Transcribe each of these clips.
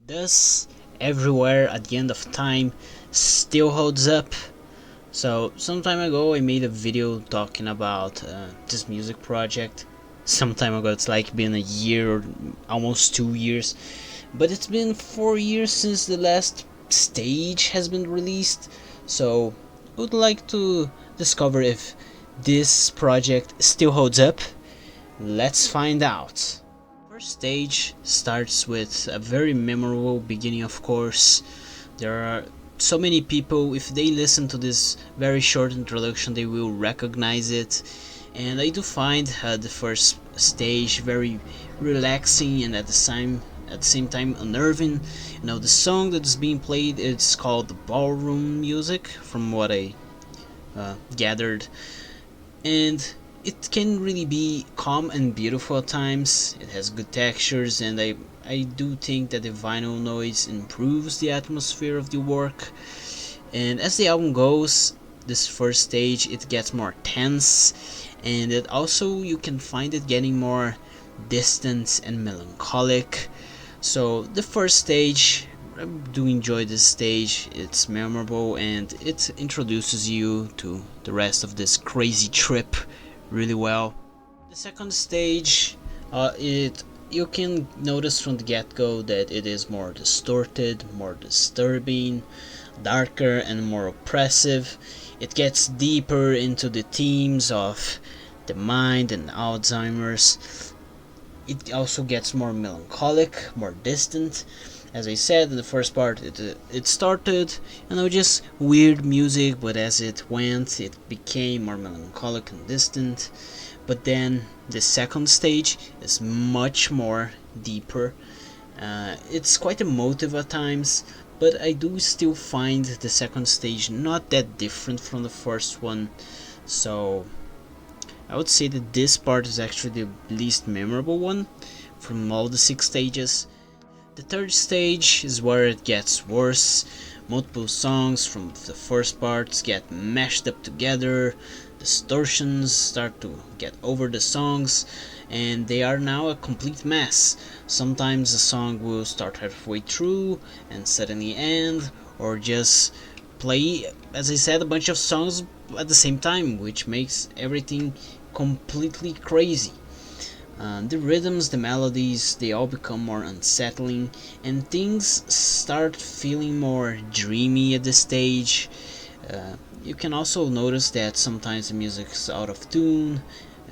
Thus, everywhere at the end of time still holds up. So, some time ago I made a video talking about this music project. Some time ago, it's like been a year or almost 2 years. But it's been 4 years since the last stage has been released. So, I would like to discover if this project still holds up. Let's find out. First stage starts with a very memorable beginning, of course. There are so many people, if they listen to this very short introduction, they will recognize it. And I do find the first stage very relaxing and at the same time unnerving. The song that is being played, it's called ballroom music, from what I gathered, and it can really be calm and beautiful at times. It has good textures, and I do think that the vinyl noise improves the atmosphere of the work. And as the album goes, this first stage, it gets more tense, and it also, you can find it getting more distant and melancholic. So the first stage, I do enjoy this stage. It's memorable and it introduces you to the rest of this crazy trip really well. The second stage, it you can notice from the get-go that it is more distorted, more disturbing, darker and more oppressive. It gets deeper into the themes of the mind and Alzheimer's. It also gets more melancholic, more distant. As I said in the first part, it started, just weird music, but as it went, it became more melancholic and distant. But then the second stage is much more deeper. It's quite emotive at times, but I do still find the second stage not that different from the first one. So I would say that this part is actually the least memorable one from all the 6 stages. The third stage is where it gets worse. Multiple songs from the first parts get mashed up together, distortions start to get over the songs, and they are now a complete mess. Sometimes a song will start halfway through and suddenly end, or just play, as I said, a bunch of songs at the same time, which makes everything completely crazy. The rhythms, the melodies, they all become more unsettling, and things start feeling more dreamy at this stage. You can also notice that sometimes the music's out of tune,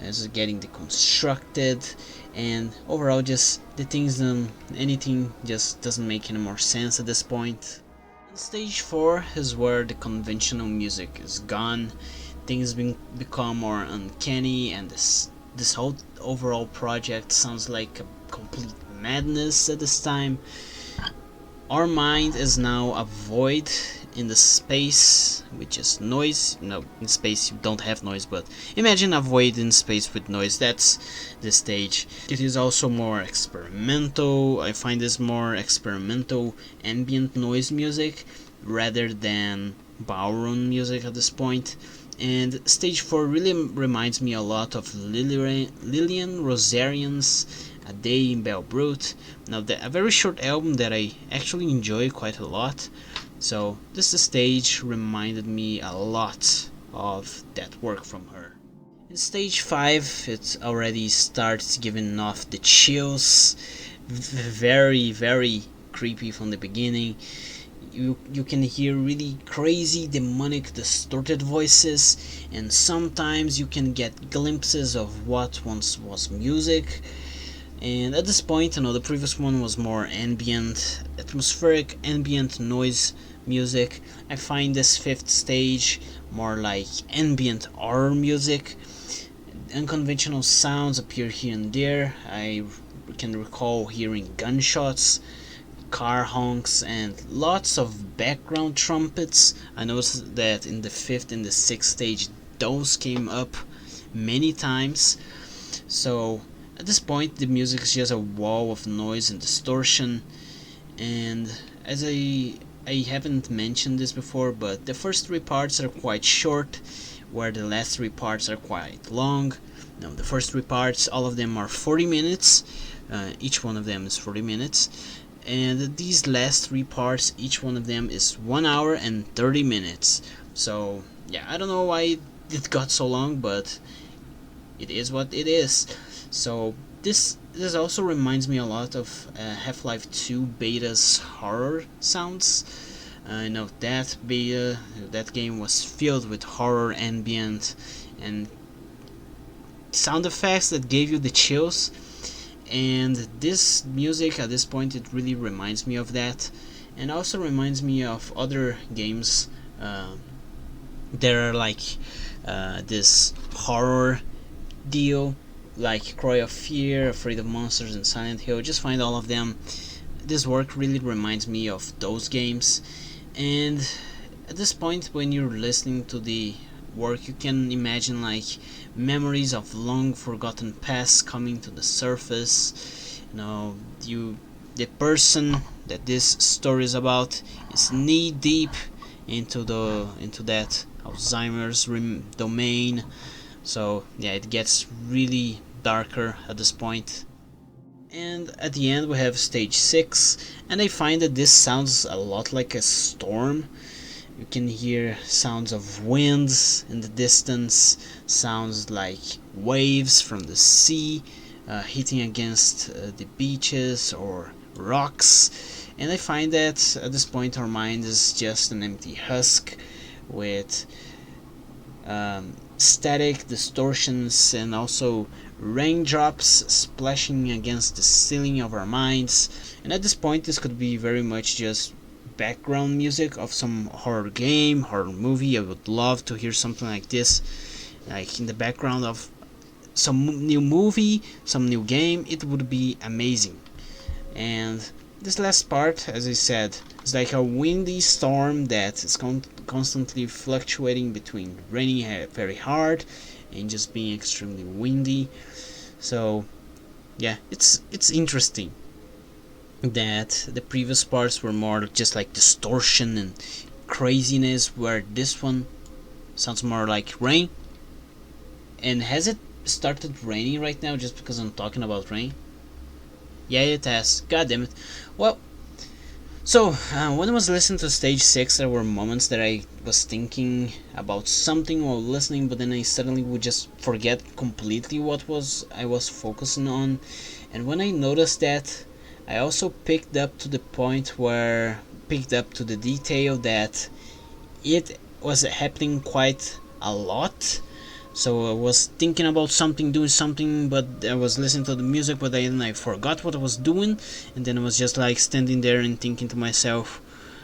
it's getting deconstructed, and overall just the things, anything just doesn't make any more sense at this point. Stage 4 is where the conventional music is gone. Things become more uncanny, and this whole overall project sounds like a complete madness at this time. Our mind is now a void in the space, which is noise. No, in space you don't have noise, but imagine a void in space with noise. That's the stage. It is also more experimental. I find this more experimental ambient noise music rather than ballroom music at this point. And stage 4 really reminds me a lot of Lillian Rosarian's A Day in Belle Brute. Now, a very short album that I actually enjoy quite a lot. So this stage reminded me a lot of that work from her. In stage 5, it already starts giving off the chills. Very, very creepy from the beginning. You can hear really crazy, demonic, distorted voices, and sometimes you can get glimpses of what once was music. And at this point, the previous one was more ambient, atmospheric, ambient noise music. I find this fifth stage more like ambient horror music. Unconventional sounds appear here and there. I can recall hearing gunshots, car honks, and lots of background trumpets. I noticed that in the fifth and the sixth stage those came up many times. So at this point the music is just a wall of noise and distortion. And as I haven't mentioned this before, but the first 3 parts are quite short, where the last 3 parts are quite long. Now the first 3 parts, all of them are 40 minutes. Each one of them is 40 minutes. And these last three parts, each one of them is 1 hour and 30 minutes. So yeah, I don't know why it got so long, but it is what it is. So this also reminds me a lot of Half-Life 2 beta's horror sounds. I know that beta, that game was filled with horror ambient and sound effects that gave you the chills, and this music at this point, it really reminds me of that, and also reminds me of other games that are like this horror deal, like Cry of Fear, Afraid of Monsters, and Silent Hill. Just find all of them. This work really reminds me of those games, and at this point when you're listening to the work, you can imagine like memories of long forgotten past coming to the surface. The person that this story is about is knee deep into that Alzheimer's domain. So yeah, it gets really darker at this point. And at the end we have stage 6, and I find that this sounds a lot like a storm. You can hear sounds of winds in the distance, sounds like waves from the sea hitting against the beaches or rocks. And I find that at this point our mind is just an empty husk with static distortions and also raindrops splashing against the ceiling of our minds. And at this point this could be very much just background music of some horror game, horror movie. I would love to hear something like this, like in the background of some new movie, some new game. It would be amazing. And this last part, as I said, is like a windy storm that is constantly fluctuating between raining very hard and just being extremely windy. So yeah, it's interesting that the previous parts were more just like distortion and craziness, where this one sounds more like rain. And has it started raining right now just because I'm talking about rain? Yeah, it has. God damn it. Well, so when I was listening to stage 6, there were moments that I was thinking about something while listening, but then I suddenly would just forget completely what I was focusing on. And when I noticed that, I also picked up to the detail that it was happening quite a lot. So I was thinking about something, doing something, but I was listening to the music, but then I forgot what I was doing, and then I was just like standing there and thinking to myself,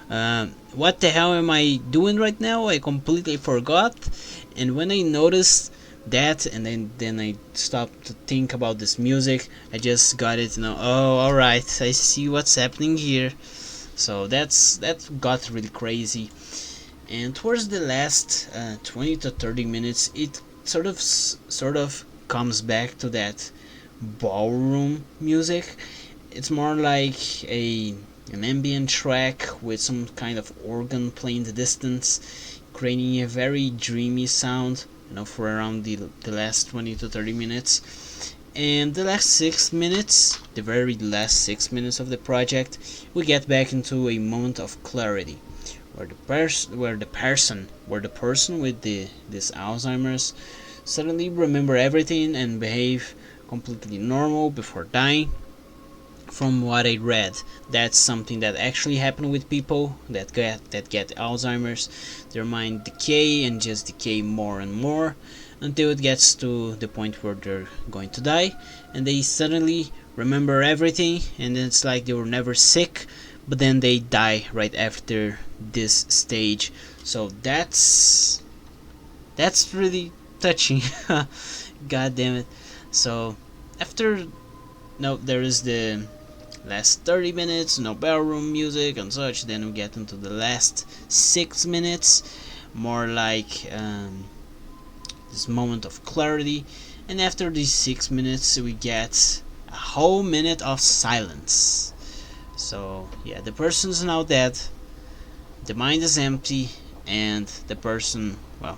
what the hell am I doing right now? I completely forgot. And when I noticed that, and then I stopped to think about this music, I just got it, oh, alright, I see what's happening here. So that got really crazy. And towards the last 20 to 30 minutes, it sort of comes back to that ballroom music. It's more like an ambient track with some kind of organ playing in the distance, creating a very dreamy sound, for around the last 20 to 30 minutes. And the last 6 minutes, the very last 6 minutes of the project, we get back into a moment of clarity, where the person with this Alzheimer's suddenly remember everything and behave completely normal before dying. From what I read, that's something that actually happened with people that get Alzheimer's. Their mind decay and just decay more and more until it gets to the point where they're going to die, and they suddenly remember everything, and it's like they were never sick, but then they die right after this stage. So that's really touching. God damn it. So after there is the last 30 minutes, no ballroom music and such, then we get into the last 6 minutes, more like this moment of clarity. And after these 6 minutes we get a whole minute of silence. So yeah, the person's now dead, the mind is empty, and the person, well,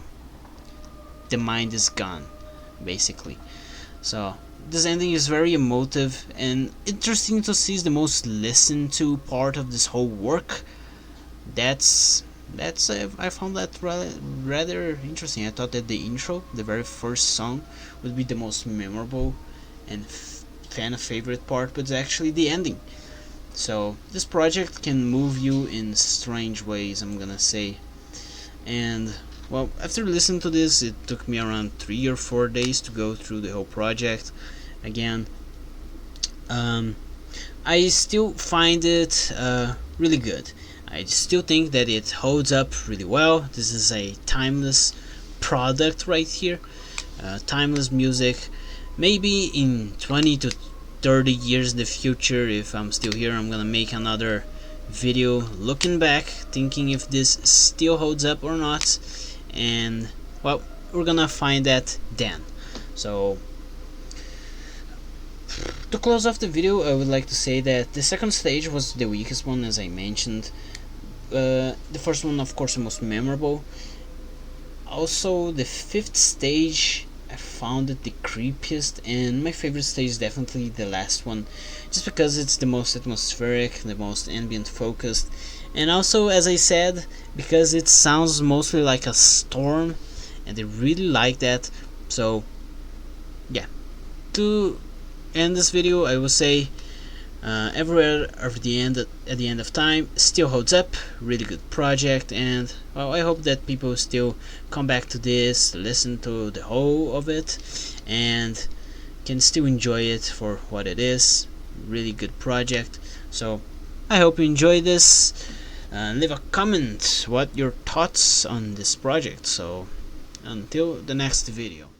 the mind is gone, basically. So this ending is very emotive and interesting to see. Is the most listened to part of this whole work. That's I found that rather interesting. I thought that the intro, the very first song, would be the most memorable and fan favorite part, but it's actually the ending. So this project can move you in strange ways, I'm gonna say. And well, after listening to this, it took me around 3 or 4 days to go through the whole project again. I still find it really good. I still think that it holds up really well. This is a timeless product right here. Timeless music. Maybe in 20 to 30 years in the future, if I'm still here, I'm gonna make another video looking back, thinking if this still holds up or not. And well, we're gonna find that then. So to close off the video, I would like to say that the second stage was the weakest one, as I mentioned. The first one, of course, the most memorable. Also, the fifth stage, I found it the creepiest, and my favorite stage is definitely the last one, just because it's the most atmospheric, the most ambient focused, and also, as I said, because it sounds mostly like a storm, and I really like that. So, yeah. To end this video, I will say Everywhere at the end of time still holds up. Really good project, and well, I hope that people still come back to this, listen to the whole of it, and can still enjoy it for what it is. Really good project. So I hope you enjoy this. Leave a comment what your thoughts on this project. So until the next video.